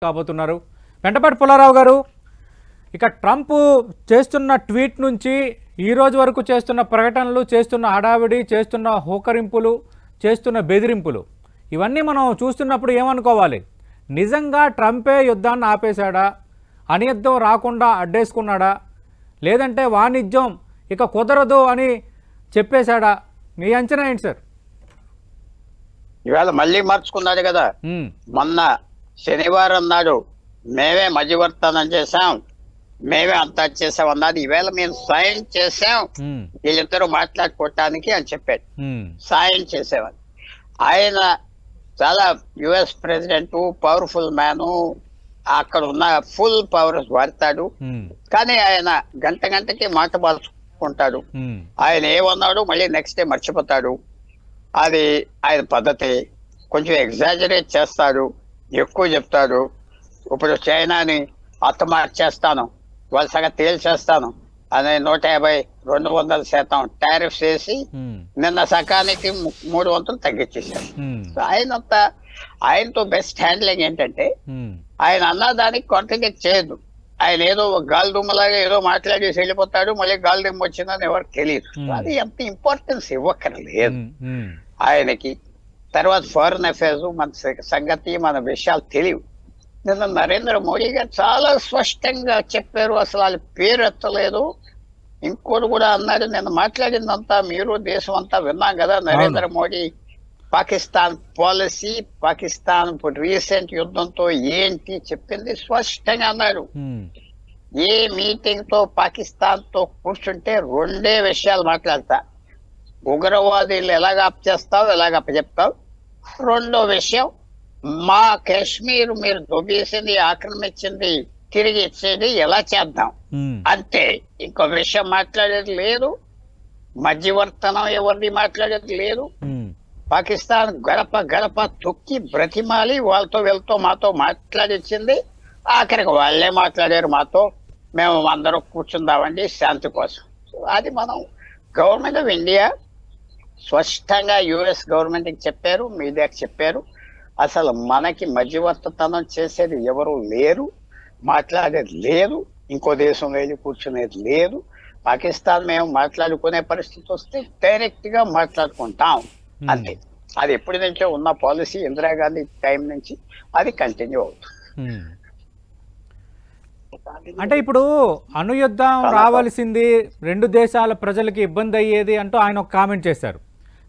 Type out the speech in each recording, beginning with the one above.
కాబోతున్నారు. వెంటపాటి పుల్లారావు గారు, ఇక ట్రంప్ చేస్తున్న ట్వీట్ నుంచి ఈ రోజు వరకు చేస్తున్న ప్రకటనలు, చేస్తున్న హడావిడి, చేస్తున్న హోకరింపులు, చేస్తున్న బెదిరింపులు ఇవన్నీ మనం చూస్తున్నప్పుడు ఏమనుకోవాలి? నిజంగా ట్రంపే యుద్ధాన్ని ఆపేశాడా? అనియుద్ధం రాకుండా అడ్డేసుకున్నాడా? లేదంటే వాణిజ్యం ఇక కుదరదు అని చెప్పేశాడా? మీ అంచనా ఏంటి సార్? ఇవాళ మళ్ళీ మార్చుకున్నాడు కదా. మొన్న శనివారం నాడు మేమే మధ్యవర్తనం చేశాం, మేమే అంతా చేసాం అన్నది. ఈవేళ మేము సాయం చేసాం వీళ్ళిద్దరూ మాట్లాడుకోవటానికి అని చెప్పాడు. సాయం చేసామని ఆయన చాలా యుఎస్ ప్రెసిడెంట్, పవర్ఫుల్ మ్యాను, అక్కడ ఉన్న ఫుల్ పవర్ వాడతాడు. కానీ ఆయన గంట గంటకి మాట మార్చుకుంటాడు. ఆయన ఏమన్నాడు మళ్ళీ నెక్స్ట్ డే మర్చిపోతాడు. అది ఆయన పద్ధతి. కొంచెం ఎగ్జాజరేట్ చేస్తాడు, ఎక్కువ చెప్తాడు. ఇప్పుడు చైనాని మార్చేస్తాను, వాళ్ళ సంగతి తేల్చేస్తాను అని 150-200% టారిఫ్స్ వేసి నిన్న సకానికి 300 తగ్గించేశారు. ఆయనతో బెస్ట్ హ్యాండ్లింగ్ ఏంటంటే ఆయన అన్నదానికి కాంట్రిడిక్ట్ చేయదు. ఆయన ఏదో గాలి దుమ్మలాగా ఏదో మాట్లాడేసి వెళ్ళిపోతాడు, మళ్ళీ గాలి దుమ్మ వచ్చిందని ఎవరికి తెలియదు. అది ఎంత ఇంపార్టెన్స్ ఇవ్వక్కర్లేదు ఆయనకి. తర్వాత ఫారిన్ అఫైర్స్ మన సంగతి, మన విషయాలు తెలియవు. నిన్న నరేంద్ర మోడీ గారు చాలా స్పష్టంగా చెప్పారు, అసలు వాళ్ళ పేరు ఎత్తలేదు. ఇంకోటి కూడా అన్నారు, నిన్న మాట్లాడిందంతా మీరు దేశం అంతా విన్నాం కదా. నరేంద్ర మోడీ పాకిస్తాన్ పాలసీ, పాకిస్తాన్ రీసెంట్ యుద్ధంతో ఏంటి చెప్పింది స్పష్టంగా అన్నారు. ఏ మీటింగ్ తో పాకిస్తాన్ తో కూర్చుంటే రెండే విషయాలు మాట్లాడతా, ఉగ్రవాదులు ఎలాగ అప్పచేస్తావు, ఎలాగ అప్పచెప్తావు. రెండో విషయం, మా కాశ్మీర్ మీరు దొబ్బేసింది, ఆక్రమించింది, తిరిగి ఇచ్చేది ఎలా చేద్దాం అంతే. ఇంకో విషయం మాట్లాడేది లేదు. మధ్యవర్తనం ఎవరిది మాట్లాడేది లేదు. పాకిస్తాన్ గడప గడప తొక్కి బ్రతిమాలి వాళ్ళతో వీళ్ళతో మాతో మాట్లాడిచ్చింది. ఆఖరికి వాళ్ళే మాట్లాడారు మాతో, మేము అందరూ కూర్చుందామండి శాంతి కోసం. అది మనం గవర్నమెంట్ ఆఫ్ ఇండియా స్పష్టంగా యుఎస్ గవర్నమెంట్కి చెప్పారు, మీడియాకి చెప్పారు. అసలు మనకి మధ్యవర్తనం చేసేది ఎవరు లేరు, మాట్లాడేది లేదు, ఇంకో దేశం వెళ్ళి కూర్చునేది లేదు. పాకిస్తాన్ మేము మాట్లాడుకునే పరిస్థితి వస్తే డైరెక్ట్ గా మాట్లాడుకుంటాం అంతే. అది ఎప్పటి నుంచో ఉన్న పాలసీ, ఇందిరాగాంధీ టైం నుంచి అది కంటిన్యూ అవుతుంది. అంటే ఇప్పుడు అణుయుద్ధం రావాల్సింది, రెండు దేశాల ప్రజలకి ఇబ్బంది అయ్యేది అంటూ ఆయన ఒక కామెంట్ చేశారు.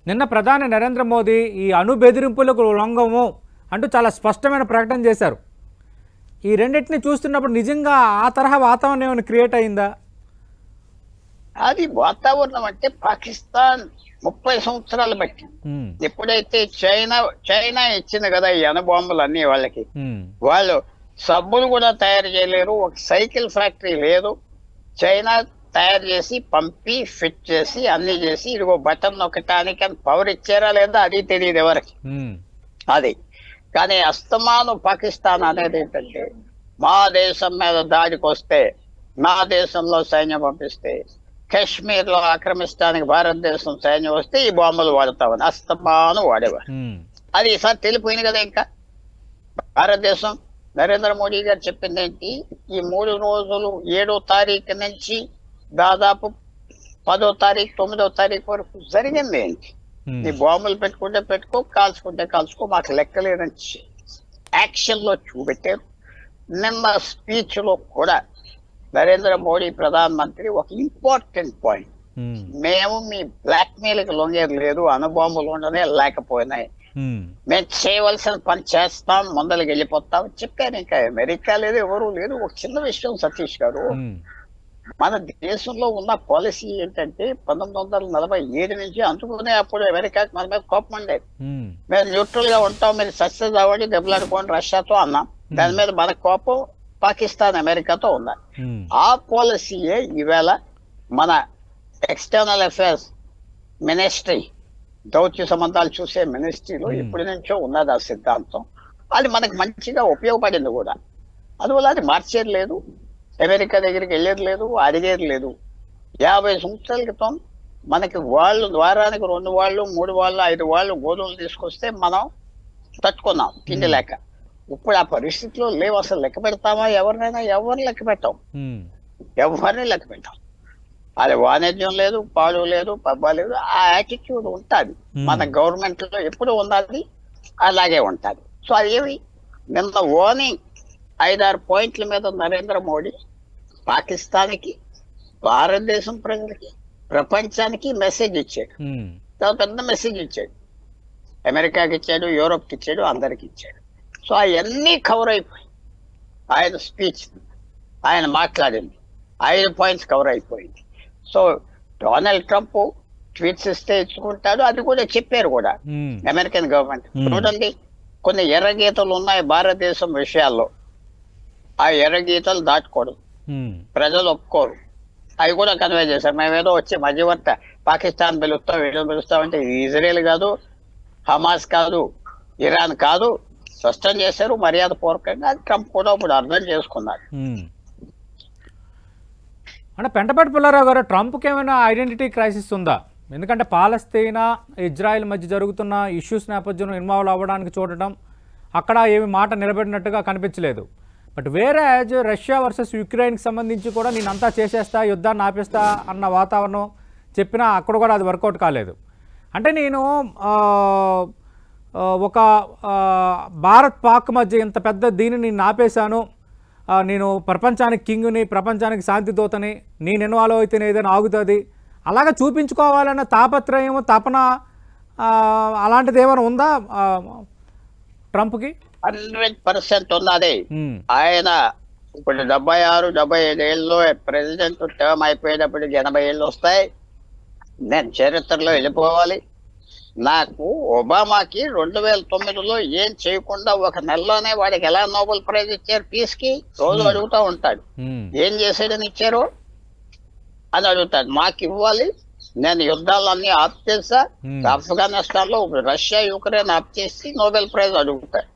నిన్న ప్రధాని నరేంద్ర మోదీ ఈ అణు బెదిరింపులకు లొంగము అంటూ చాలా స్పష్టమైన ప్రకటన చేశారు. ఈ రెండింటిని చూస్తున్నప్పుడు నిజంగా ఆ తరహా వాతావరణం ఏమైనా క్రియేట్ అయిందా? అది వాతావరణం అంటే పాకిస్తాన్ 30 సంవత్సరాలు బట్టి, ఎప్పుడైతే చైనా ఇచ్చింది కదా ఈ అణుబాంబులు అన్ని వాళ్ళకి, వాళ్ళు సబ్బులు కూడా తయారు చేయలేరు, ఒక సైకిల్ ఫ్యాక్టరీ లేదు. చైనా తయారు చేసి పంపి ఫిట్ చేసి అన్ని చేసి ఇదిగో బటన్ నొక్కటానికి అని పవర్ ఇచ్చారా లేదా అది తెలియదు ఎవరికి. అది కానీ అస్తమాను పాకిస్తాన్ అనేది ఏంటంటే, మా దేశం మీద దాడికి వస్తే, మా దేశంలో సైన్యం పంపిస్తే, కాశ్మీర్ లో ఆక్రమించడానికి భారతదేశం సైన్యం వస్తే ఈ బాంబులు వాడతామని అస్తమాను వాడేవారు. అది ఈసారి తెలిపోయింది కదా. ఇంకా భారతదేశం నరేంద్ర మోడీ గారు చెప్పింది ఏంటి, ఈ 3 రోజులు 7వ తారీఖు నుంచి దాదాపు 10వ తారీఖు 9వ తారీఖు వరకు జరిగింది ఏంటి, ఈ బాంబులు పెట్టుకుంటే పెట్టుకో, కాల్చుకుంటే కాల్చుకో, మాకు లెక్కలేదని యాక్షన్ లో చూపెట్టారు. నిన్న స్పీచ్ లో కూడా నరేంద్ర మోడీ ప్రధానమంత్రి ఒక ఇంపార్టెంట్ పాయింట్, మేము మీ బ్లాక్ మెయిల్ కి లొంగేది లేదు, అణుబాంబులు ఉండనే లేకపోయినాయి, మేము చేయవలసిన పని చేస్తాం, ముందరికి వెళ్ళిపోతాం చెప్పారు. ఇంకా అమెరికా లేదు, ఎవరు లేదు. ఒక చిన్న విషయం సతీష్ గారు, మన దేశంలో ఉన్న పాలసీ ఏంటంటే 1947 నుంచి అందుకునే అప్పుడు అమెరికాకి మన మీద కోపం ఉండేది. మేము న్యూట్రల్ గా ఉంటాం, మీరు సక్సెస్ అవ్వండి, దెబ్బలాడుకోండి రష్యాతో అన్నాం. దాని మీద మన కోపం పాకిస్తాన్ అమెరికాతో ఉన్నాయి. ఆ పాలసీయే ఈవేళ మన ఎక్స్టర్నల్ అఫైర్స్ మినిస్ట్రీ, దౌత్య సంబంధాలు చూసే మినిస్ట్రీలో ఇప్పటి నుంచో ఉన్నది ఆ సిద్ధాంతం. అది మనకు మంచిగా ఉపయోగపడింది కూడా. అందువల్ల అది మార్చేది లేదు, అమెరికా దగ్గరికి వెళ్ళేది లేదు, అడిగేది లేదు. 50 సంవత్సరాల క్రితం మనకి వాళ్ళు వారానికి 2 వాళ్ళు 3 వాళ్ళు 5 వాళ్ళు గోధుమలు తీసుకొస్తే మనం తట్టుకున్నాం తిండి లేక. ఇప్పుడు ఆ పరిస్థితిలో లేవు. అసలు లెక్క పెడతామా ఎవరినైనా? ఎవరిని లెక్క పెట్టాం, ఎవరిని లెక్క పెట్టాం. అది వాణిజ్యం లేదు, పాలు లేదు, పబ్బా లేదు. ఆ యాటిట్యూడ్ ఉంటుంది మన గవర్నమెంట్ లో ఎప్పుడు ఉన్నది, అలాగే ఉంటుంది. సో అదేమి నిన్న ఓని 5-6 పాయింట్ల మీద నరేంద్ర మోడీ పాకిస్తాన్కి, భారతదేశం ప్రజలకి, ప్రపంచానికి మెసేజ్ ఇచ్చాడు. చాలా పెద్ద మెసేజ్ ఇచ్చాడు. అమెరికాకి ఇచ్చాడు, యూరోప్కి ఇచ్చాడు, అందరికి ఇచ్చాడు. సో అవన్నీ కవర్ అయిపోయి ఆయన స్పీచ్, ఆయన మాట్లాడింది 5 పాయింట్స్ కవర్ అయిపోయింది. సో డొనాల్డ్ ట్రంప్ ట్వీట్స్ ఇస్తే ఇచ్చుకుంటాడు, అది కూడా చెప్పారు కూడా అమెరికన్ గవర్నమెంట్. చూడండి, కొన్ని ఎర్రగీతలు ఉన్నాయి భారతదేశం విషయాల్లో, ఆ ఎర్రగీతలు దాటకూడదు, ప్రజలు ఒప్పుకోరు. అవి కూడా కన్వే చేశారు. మేమేదో వచ్చి మధ్యవర్త పాకిస్తాన్ పిలుస్తాం, వీళ్ళు పిలుస్తామంటే ఇజ్రాయెల్ కాదు, హమాస్ కాదు, ఇరాన్ కాదు, స్పష్టం చేశారు మర్యాద పూర్వకంగా. అది ట్రంప్ కూడా ఇప్పుడు అర్థం చేసుకున్నాడు. అంటే పెంటపాటి పుల్లారావు గారు, ట్రంప్కి ఏమైనా ఐడెంటిటీ క్రైసిస్ ఉందా? ఎందుకంటే పాలస్తీనా, ఇజ్రాయెల్ మధ్య జరుగుతున్న ఇష్యూస్ నేపథ్యంలో ఇన్వాల్వ్ అవ్వడానికి చూడటం, అక్కడ ఏమి మాట నిలబెట్టినట్టుగా కనిపించలేదు. బట్ వేరే రష్యా వర్సెస్ యుక్రెయిన్కి సంబంధించి కూడా నేనంతా చేసేస్తా, యుద్ధాన్ని ఆపేస్తా అన్న వాతావరణం చెప్పినా అక్కడ కూడా అది వర్కౌట్ కాలేదు. అంటే నేను ఒక భారత్ పాక్ మధ్య ఇంత పెద్ద దీన్ని నేను ఆపేశాను, నేను ప్రపంచానికి కింగ్ని, ప్రపంచానికి శాంతి దూతని, నేను ఇన్వాల్వ్ అయితే ఏదైనా ఆగుతుంది, అలాగా చూపించుకోవాలన్న తాపత్రయం, తపన అలాంటిది ఏమైనా ఉందా ట్రంప్కి? 100% ఉన్నది. ఆయన ఇప్పుడు 76-75 ఏళ్ళలో ప్రెసిడెంట్ టర్మ్ అయిపోయేటప్పటికి 80 ఏళ్ళు వస్తాయి. నేను చరిత్రలో వెళ్ళిపోవాలి. నాకు ఒబామాకి 2009లో ఏం చేయకుండా ఒక నెలలోనే వాడికి ఎలా నోబెల్ ప్రైజ్ ఇచ్చారు పీస్ కి, రోజు అడుగుతూ ఉంటాడు. ఏం చేసాడని ఇచ్చారు అని అడుగుతాడు. మాకు ఇవ్వాలి, నేను యుద్ధాలన్నీ ఆప్ చేస్తా, ఆఫ్ఘనిస్తాన్ లో రష్యా యుక్రెయిన్ ఆప్ చేసి నోబెల్ ప్రైజ్ అడుగుతాడు.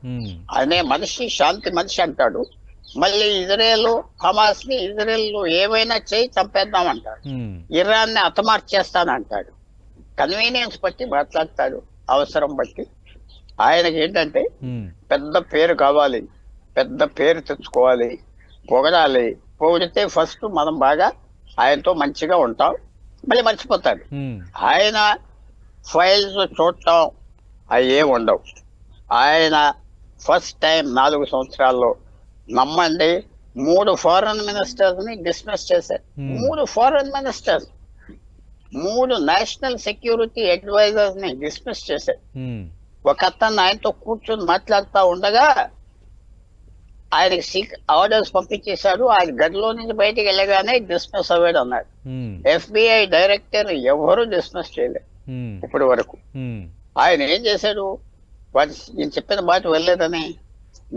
అనే మనిషి శాంతి మనిషి అంటాడు. మళ్ళీ ఇజ్రాయెల్ హమాస్ ని, ఇజ్రాయెల్ ఏమైనా చేయి చంపేద్దామంటాడు. ఇరాన్ ని హతమార్చేస్తానంటాడు. కన్వీనియన్స్ బట్టి మాట్లాడతాడు, అవసరం బట్టి. ఆయనకి ఏంటంటే పెద్ద పేరు కావాలి, పెద్ద పేరు తెచ్చుకోవాలి, పొగడాలి. పొగిడితే ఫస్ట్ మనం బాగా ఆయనతో మంచిగా ఉంటాం, మళ్ళీ మర్చిపోతాడు. ఆయన ఫైల్స్ చూడటం అవి ఏం ఉండవు. ఆయన ఫస్ట్ టైం 4 సంవత్సరాల్లో నమ్మండి 3 ఫారెన్ మినిస్టర్స్ ని డిస్మిస్ చేశారు. 3 foreign ministers, 3 national security advisers ని డిస్మిస్ చేశారు. ఒక అతను ఆయనతో కూర్చొని మాట్లాడుతూ ఉండగా ఆయనకి ఆర్డర్స్ పంపించేశాడు. ఆయన గదిలో నుంచి బయటికి వెళ్ళగానే డిస్మిస్ అవ్వాడు అన్నాడు. FBI డైరెక్టర్ ఎవరు డిస్మిస్ చేయలేదు ఇప్పటి వరకు. ఆయన ఏం చేశాడు, నేను చెప్పిన మాట వెళ్ళలేదని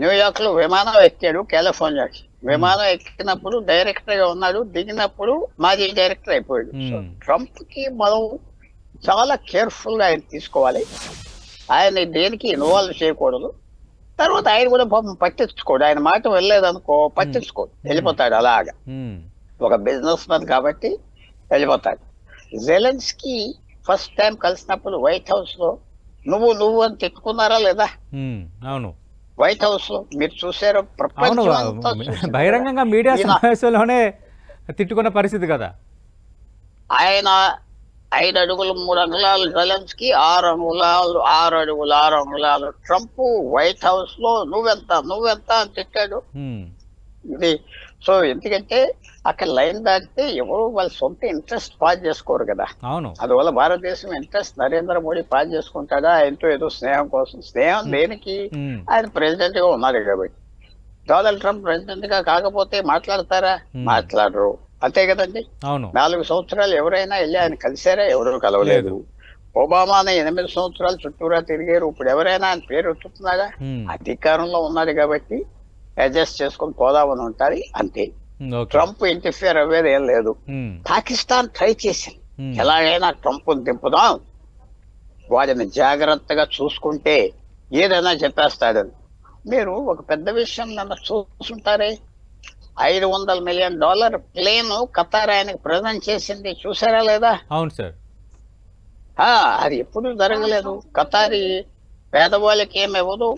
న్యూయార్క్ లో విమానం ఎక్కాడు, కాలిఫోర్నియాకి. విమానం ఎక్కినప్పుడు డైరెక్టర్ గా ఉన్నాడు, దిగినప్పుడు మాజీ డైరెక్టర్ అయిపోయాడు. ట్రంప్ కి మనం చాలా కేర్ఫుల్ గా ఆయన తీసుకోవాలి. ఆయన దేనికి ఇన్వాల్వ్ చేయకూడదు. తర్వాత ఆయన కూడా పాపం పట్టించుకోడు. ఆయన మాట వెళ్ళలేదనుకో పట్టించుకోడు, వెళ్ళిపోతాడు అలాగా. ఒక బిజినెస్ మ్యాన్ కాబట్టి వెళ్ళిపోతాడు. జెలెన్స్కీ ఫస్ట్ టైం కలిసినప్పుడు వైట్ హౌస్ లో నువ్వు అని తిట్టుకున్నారా లేదా? అవును, వైట్ హౌస్ లో మీరు చూసారో, ప్రపంచం బహిరంగంగా మీడియా సమావేశంలోనే తిట్టుకున్న పరిస్థితి కదా. ఆయన 5 అడుగులు 3 అంగుళాలు జెలెన్స్కీ, 6 అంగుళాలు 6 అడుగులు 6 అంగుళాలు ట్రంప్ వైట్ హౌస్ లో నువ్వెంత అని తిట్టాడు. ఇది సో ఎందుకంటే అక్కడ లైన్ దాటితే ఎవరు వాళ్ళ సొంత ఇంట్రెస్ట్ పాస్ చేసుకోరు కదా. అవును, అందువల్ల భారతదేశం ఇంట్రెస్ట్ నరేంద్ర మోడీ పాస్ చేసుకుంటాడా ఆయనతో ఏదో స్నేహం కోసం? స్నేహం దేనికి? ఆయన ప్రెసిడెంట్ గా ఉన్నారు కాబట్టి. డొనాల్డ్ ట్రంప్ ప్రెసిడెంట్ గా కాకపోతే మాట్లాడతారా? మాట్లాడరు, అంతే కదండి. 4 సంవత్సరాలు ఎవరైనా వెళ్ళి ఆయన కలిసారా? ఎవరు కలవలేదు. ఒబామాని 8 సంవత్సరాలు చుట్టూరా తిరిగారు. ఇప్పుడు ఎవరైనా ఆయన పేరు ఎత్తుతున్నారా? అధికారంలో ఉన్నారు కాబట్టి అడ్జస్ట్ చేసుకొని పోదామని ఉంటారు, అంతే. ట్రంప్ ఇంటర్ఫియర్ అవ్వేది ఏం లేదు. పాకిస్తాన్ ట్రై చేసింది, ఎలాగైనా ట్రంప్ దింపుదాం, వాడిని జాగ్రత్తగా చూసుకుంటే ఏదైనా చెప్పేస్తాడని. మీరు ఒక పెద్ద విషయం నన్ను చూసుంటారే, $500 మిలియన్ ప్లేన్ ఖతార్ ఆయనకు ప్రజెంట్ చేసింది, చూసారా లేదా? అవును సార్. అది ఎప్పుడు జరగలేదు. ఖతారీ పేదవాళ్ళకి ఏమి ఇవ్వదు,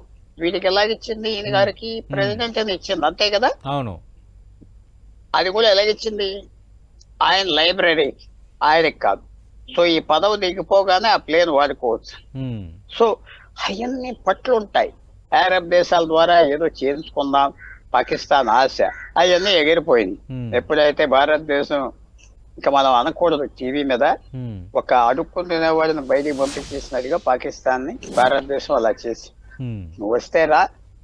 వీడికి ఎలాగిచ్చింది, ఈయన గారికి ప్రెసిడెంట్ అని ఇచ్చింది, అంతే కదా. అవును. అది కూడా ఎలాగిచ్చింది, ఆయన లైబ్రరీ ఆయనకి కాదు. సో ఈ పదవి దిగిపోగానే ఆ ప్లేన్ వాడుకోవచ్చు. సో అవన్నీ పట్లు ఉంటాయి. అరబ్ దేశాల ద్వారా ఏదో చేయించుకుందాం పాకిస్తాన్ ఆశ, అవన్నీ ఎగిరిపోయింది. ఎప్పుడైతే భారతదేశం ఇంకా మనం అనకూడదు టీవీ మీద, ఒక అడుక్కునే వాడిని బయటికి పంపించేసినట్టుగా పాకిస్తాన్ ని భారతదేశం అలా చేసి, నువ్వు వస్తే రా,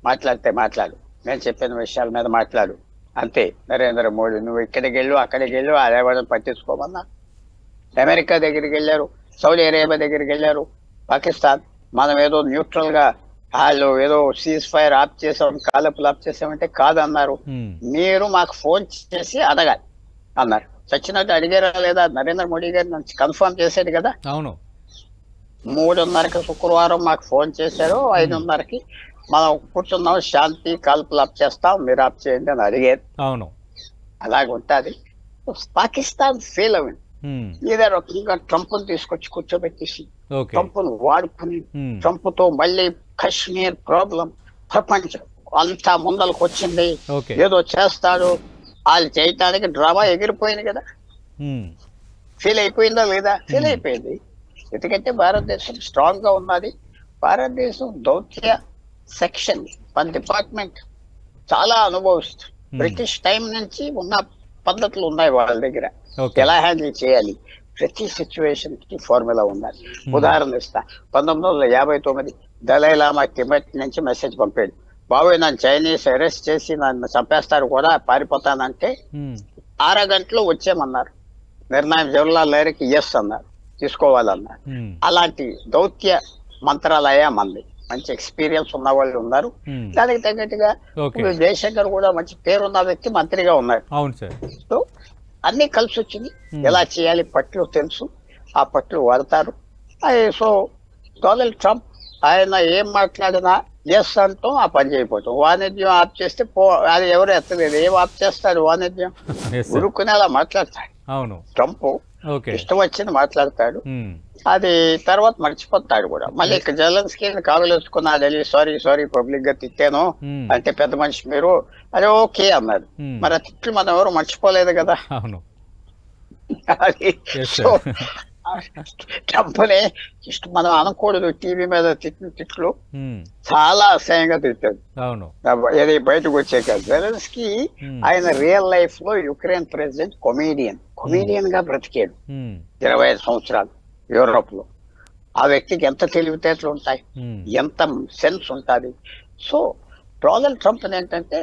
మాట్లాడితే మాట్లాడు, నేను చెప్పిన విషయాల మీద మాట్లాడు, అంతే. నరేంద్ర మోడీ నువ్వు ఇక్కడికి వెళ్ళు అక్కడికి వెళ్ళు అదేవాళ్ళని పట్టించుకోమన్నా. అమెరికా దగ్గరికి వెళ్ళారు, సౌదీ అరేబియా దగ్గరికి వెళ్ళారు, పాకిస్తాన్ మనం ఏదో న్యూట్రల్ గా వాళ్ళు ఏదో సీజ్ ఫైర్ ఆఫ్ చేసాం, కాలపులు ఆఫ్ చేసామంటే కాదన్నారు. మీరు మాకు ఫోన్ చేసి అడగాలి అన్నారు. సచ్చినట్టు అడిగారా లేదా, నరేంద్ర మోడీ గారు నుంచి కన్ఫర్మ్ చేశాడు కదా. అవును. 3:30కి శుక్రవారం మాకు ఫోన్ చేశారు, 5:30కి మనం కూర్చున్నాం, శాంతి కాల్పులు ఆఫ్ చేస్తాం, మీరు ఆఫ్ చేయండి అని అడిగారు. అవును. అలాగుంటది. పాకిస్తాన్ ఫెయిల్ అయింది. ఏదో రకంగా ట్రంప్ తీసుకొచ్చి కూర్చోబెట్టేసి ట్రంప్ వాడుకుని, ట్రంప్ తో మళ్ళీ కశ్మీర్ ప్రాబ్లం ప్రపంచం అంతా ముందలకు వచ్చింది, ఏదో చేస్తాడు, వాళ్ళు చేయటానికి డ్రామా ఎగిరిపోయింది కదా. ఫెయిల్ అయిపోయిందా లేదా, ఫెయిల్ అయిపోయింది. ఎందుకంటే భారతదేశం స్ట్రాంగ్ గా ఉన్నది. భారతదేశం దౌత్య సెక్షన్ డిపార్ట్మెంట్ చాలా అనుభవిస్తుంది. బ్రిటిష్ టైం నుంచి ఉన్న పద్ధతులు ఉన్నాయి వాళ్ళ దగ్గర, ఎలా హ్యాండిల్ చేయాలి, ప్రతి సిచ్యువేషన్ కి ఫార్ములా ఉండాలి. ఉదాహరణ ఇస్తా, 1959 దలైలామా టిబెట్ నుంచి మెసేజ్ పంపాడు, బాబోయ్ నన్ను చైనీస్ అరెస్ట్ చేసి నన్ను చంపేస్తారు కూడా, పారిపోతానంటే 6 గంటలు వచ్చేయమన్నారు. నిర్ణయం జవహర్లాల్ నెహ్రూకి ఎస్ అన్నారు, తీసుకోవాలన్నారు. అలాంటి దౌత్య మంత్రాలయ మంది, మంచి ఎక్స్పీరియన్స్ ఉన్న వాళ్ళు ఉన్నారు. దానికి తగ్గట్టుగా జయశంకర్ కూడా మంచి పేరున్న వ్యక్తి మంత్రిగా ఉన్నారు. సో అన్ని కలిసి వచ్చింది. ఎలా చేయాలి పట్లు తెలుసు, ఆ పట్లు వాడతారు. సో డొనాల్డ్ ట్రంప్ ఆయన ఏం మాట్లాడినా ఎస్ అంటాం, ఆ పని చేయకపోతాం. వాణిజ్యం ఆఫ్ చేస్తే అది ఎవరు ఎత్తలేదు. ఏం ఆఫ్ చేస్తాడు వాణిజ్యం, ఉరుక్కునేలా మాట్లాడతాడు. ట్రంప్ ఇష్టం వచ్చింది మాట్లాడతాడు, అది తర్వాత మర్చిపోతాడు కూడా. మళ్ళీ జెలెన్స్కీ కాలు వేసుకున్నాడు, సారీ పబ్లిక్ గా తిట్టాను అంటే, పెద్ద మనిషి మీరు, అదే ఓకే అన్నాడు. మరి ఆ తిట్లు మనం ఎవరు మర్చిపోలేదు కదా. ట్రంప్ని ఇష్టం మనం అనకూడదు, టీవీ మీద తిట్లు చాలా అసహ్యంగా తిట్టాడు. ఏది బయటకు వచ్చాక. జెలెన్స్కీ ఆయన రియల్ లైఫ్ లో యుక్రెయిన్ ప్రెసిడెంట్ కొమీడియన్ గా బ్రతికాడు 25 సంవత్సరాలు యూరోప్ లో. ఆ వ్యక్తికి ఎంత తెలివితేటలు ఉంటాయి, ఎంత సెన్స్ ఉంటుంది. సో డొనాల్డ్ ట్రంప్ ఏంటంటే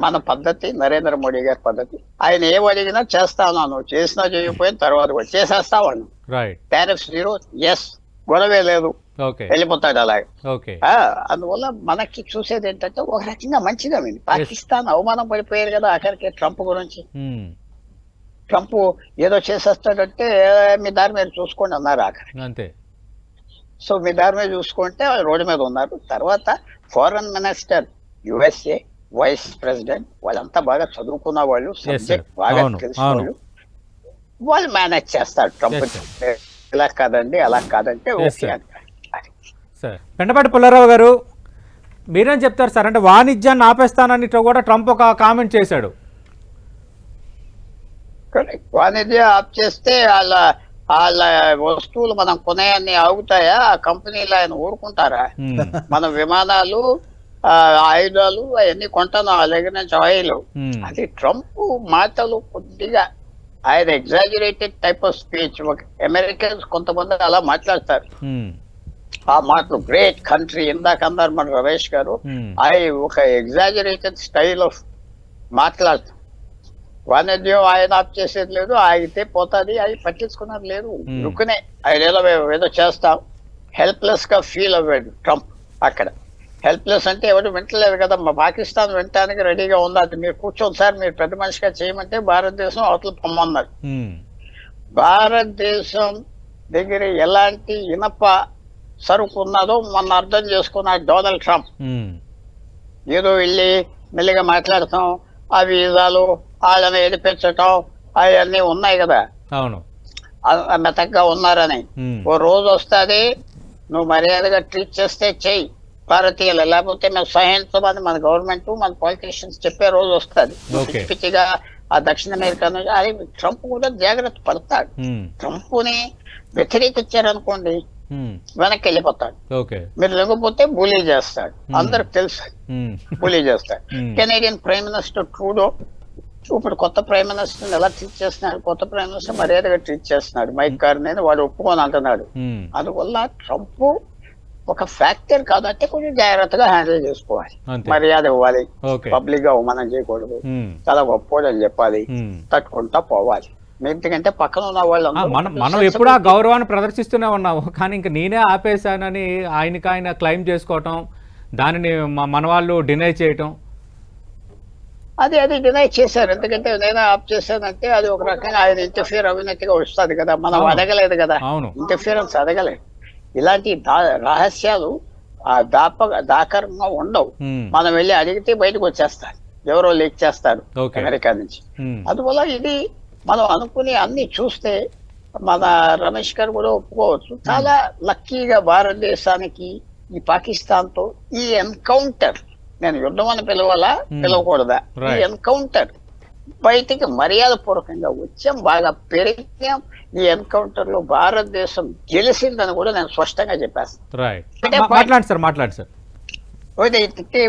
మన పద్ధతి, నరేంద్ర మోడీ గారి పద్ధతి, ఆయన ఏం అడిగినా చేస్తాను, నువ్వు చేసినా చేయకపోయిన తర్వాత కూడా చేసేస్తావు అను. టారిఫ్స్ 0, ఎస్, గొడవే లేదు, వెళ్ళిపోతాడు అలాగే. అందువల్ల మనకి చూసేది ఏంటంటే ఒక రకంగా మంచిగా ఉంది. పాకిస్తాన్ అవమానం పడిపోయారు కదా ఆఖరికి ట్రంప్ గురించి. ట్రంప్ ఏదో చేసేస్తాడంటే మీ దారి మీద చూసుకోండి అన్నారు ఆఖరి. సో మీ దారి మీద చూసుకుంటే రోడ్డు మీద ఉన్నారు. తర్వాత foreign minister, USA vice president, వాళ్ళంతా బాగా చదువుకున్న వాళ్ళు, సబ్జెక్ట్ బాగా తెలిసిన వాళ్ళు, వాళ్ళు మేనేజ్ చేస్తారు. ట్రంప్ ఇలా కాదండి అలా కాదంటే ఓకే. పెంటపాటి పుల్లారావు గారు మీరేం చెప్తారు సార్? అంటే వాణిజ్యాన్ని ఆపేస్తానని కూడా ట్రంప్ ఒక కామెంట్ చేశాడు. వాణిజ్యం ఆప్ చేస్తే వాళ్ళ వస్తువులు మనం కొనేయన్ని ఆగుతాయా? ఆ కంపెనీలు ఆయన ఊరుకుంటారా? మన విమానాలు, ఆయుధాలు అవన్నీ కొంటాను వాళ్ళ దగ్గర నుంచి, ఆయిల్. అది ట్రంప్ మాటలు కొద్దిగా ఆయన exaggerated type of speech. Americans కొంతమంది అలా మాట్లాడతారు. ఆ మాటలు గ్రేట్ కంట్రీ, ఇందాక అన్నారు మన రమేష్ గారు, అది ఒక ఎగ్జాజరేటెడ్ స్టైల్ ఆఫ్ మాట్లాడతారు. వాణిజ్యం ఆయన ఆఫ్ చేసేది లేదు, ఆగితే పోతుంది, అది పట్టించుకున్నది లేదు. రుక్కునే ఆయన ఏదో చేస్తాం. హెల్ప్లెస్ గా ఫీల్ అవ్వాడు ట్రంప్ అక్కడ. హెల్ప్లెస్ అంటే ఎవరు వింటలేదు కదా. మా పాకిస్తాన్ వినటానికి రెడీగా ఉంది. అది మీరు కూర్చోండి సార్, మీరు పెద్ద మనిషిగా చేయమంటే భారతదేశం అవతల పొమ్మన్నారు. భారతదేశం దగ్గర ఎలాంటి ఇనప సరుకు ఉన్నదో మొన్న అర్థం చేసుకున్నాడు డొనాల్డ్ ట్రంప్. ఏదో వెళ్ళి మెల్లిగా మాట్లాడతాం, ఆ వీసాలు వాళ్ళని ఏడిపించటం అవన్నీ ఉన్నాయి కదా, మెతగ్గా ఉన్నారని. ఓ రోజు వస్తుంది, నువ్వు మర్యాదగా ట్రీట్ చేస్తే చెయ్యి, భారతీయులు, లేకపోతే మేము సహాయించమని మన గవర్నమెంట్ మన పొలిటీషియన్స్ చెప్పే రోజు వస్తుంది. పిచ్చిగా ఆ దక్షిణ అమెరికా నుంచి అది ట్రంప్ కూడా జాగ్రత్త పడతాడు. ట్రంప్ని వ్యతిరేకించారనుకోండి వెనక్కి వెళ్ళిపోతాడు. మీరు లేకపోతే బులీ చేస్తాడు, అందరికి తెలుసు బులీ చేస్తాడు. కెనేడియన్ ప్రైమ్ మినిస్టర్ ట్రూడో ఇప్పుడు కొత్త ప్రైమ్ మినిస్టర్ ఎలా ట్రీట్ చేస్తున్నాడు, కొత్త ప్రైమ్ మినిస్టర్ మర్యాదగా ట్రీట్ చేస్తున్నాడు. మైక్ కార్ని వాడు ఒప్పుకొని అంటున్నాడు. అందువల్ల ట్రంప్ ఒక ఫ్యాక్టర్ కాబట్టి కొంచెం జాగ్రత్తగా హ్యాండిల్ చేసుకోవాలి, మర్యాద ఇవ్వాలి, పబ్లిక్ గా అవమానం చేయకూడదు, చాలా గొప్పోడు అని చెప్పాలి, తట్టుకుంటా పోవాలి. ఎందుకంటే పక్కన ఉన్న వాళ్ళు మనం ఎప్పుడు ఆ గౌరవాన్ని ప్రదర్శిస్తూనే ఉన్నాము, కానీ ఇంకా నేనే ఆపేశానని ఆయన క్లెయిమ్ చేసుకోవటం, దానిని మన వాళ్ళు డినై చేయటం, అది డినై చేశారు. ఎందుకంటే నేనే ఆప్ చేశానంటే అది ఒక రకంగా ఆయన ఇంటర్ఫియర్ అవినట్టుగా వస్తుంది కదా, మనం అడగలేదు కదా, ఇంటర్ఫియరెన్స్ అడగలేదు. ఇలాంటి రహస్యాలు దాకరంగా ఉండవు. మనం వెళ్ళి అడిగితే బయటకు వచ్చేస్తారు, ఎవరో లీక్ చేస్తారు అమెరికా నుంచి. అందువల్ల ఇది మనం అనుకుని అన్ని చూస్తే మన రమేష్ గారు కూడా ఒప్పుకోవచ్చు. చాలా లక్కీగా భారతదేశానికి ఈ పాకిస్తాన్ తో ఈ ఎన్కౌంటర్, నేను యుద్ధం అని పిలవాలా పిలవకూడదా, ఈ ఎన్కౌంటర్ బయటికి మర్యాద పూర్వకంగా వచ్చాం, బాగా పెరిగాం. ఈ ఎన్కౌంటర్ లో భారతదేశం గెలిచిందని కూడా నేను స్పష్టంగా చెప్పేస్తాను.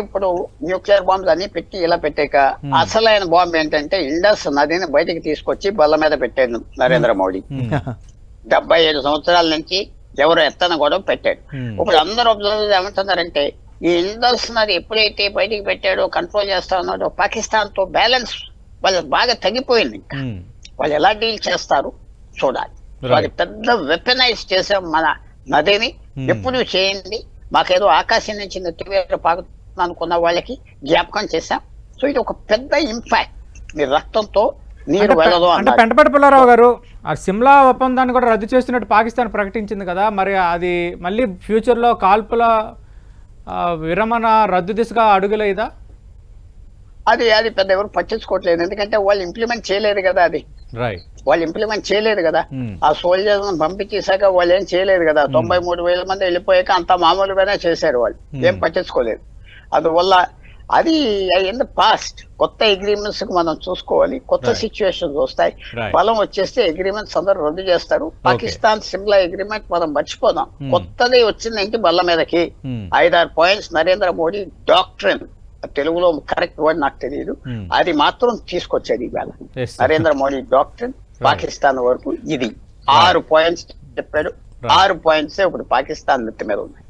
ఇప్పుడు న్యూక్లియర్ బాంబ్స్ అన్ని పెట్టి ఇలా పెట్టాక అసలైన బాంబు ఏంటంటే ఇండస్ నదిని బయటికి తీసుకొచ్చి బల్ల మీద పెట్టాడు నరేంద్ర మోడీ. 75 సంవత్సరాల నుంచి ఎవరు ఎత్తన కూడా పెట్టాడు. ఇప్పుడు అందరూ అబ్జర్వ్ ఏమంటున్నారంటే ఈ ఇండస్ నది ఎప్పుడైతే బయటికి పెట్టాడో, కంట్రోల్ చేస్తా ఉన్నాడో, పాకిస్తాన్ తో బ్యాలెన్స్ వాళ్ళకి బాగా తగ్గిపోయింది. వాళ్ళు ఎలా డీల్ చేస్తారు చూడాలి. అది పెద్ద వెపనైజ్ చేసాం మన నదిని, ఎప్పుడు చేయండి, మాకేదో ఆకాశం నుంచి నెత్తివేర పాకుతుంది అనుకున్న వాళ్ళకి జ్ఞాపకం చేశాం. సో ఇది ఒక పెద్ద ఇంపాక్ట్. మీ రక్తంతో నీరు వెళ్ళదు. అంటే పెంటపాటి పుల్లారావు గారు, ఆ సిమ్లా ఒప్పందాన్ని కూడా రద్దు చేస్తున్నట్టు పాకిస్తాన్ ప్రకటించింది కదా, మరి అది మళ్ళీ ఫ్యూచర్ లో కాల్పుల విరమణ రద్దు దిశగా అడుగులేదా? అది పెద్ద ఎవరు పట్టించుకోవట్లేదు, ఎందుకంటే వాళ్ళు ఇంప్లిమెంట్ చేయలేదు కదా. వాళ్ళు ఇంప్లిమెంట్ చేయలేదు కదా. ఆ సోల్జర్స్ పంపించేశాక వాళ్ళు ఏం చేయలేదు కదా. 93,000 మంది వెళ్ళిపోయాక అంత మామూలుగానే చేశారు, వాళ్ళు ఏం పట్టించుకోలేదు. అందువల్ల అది అయ్యింది పాస్ట్. కొత్త అగ్రిమెంట్స్ కు మనం చూసుకోవాలి, కొత్త సిచ్యువేషన్స్ వస్తాయి. బలం వచ్చేస్తే అగ్రిమెంట్స్ అందరూ రద్దు చేస్తారు. పాకిస్తాన్ సిమ్లా అగ్రిమెంట్ మనం మర్చిపోదాం, కొత్తది వచ్చిందేంటి బల్ల మీదకి 5-6 పాయింట్స్ నరేంద్ర మోడీ డాక్ట్రిన్, తెలుగులో కరెక్ట్ వర్డ్ నాకు తెలియదు, అది మాత్రం తీసుకొచ్చేది ఇవాళ నరేంద్ర మోడీ డాక్ట్రిన్. పాకిస్తాన్ వరకు ఇది 6 పాయింట్స్ చెప్పాడు. 6 పాయింట్స్ ఇప్పుడు పాకిస్తాన్ నెత్తి మీద ఉన్నాయి.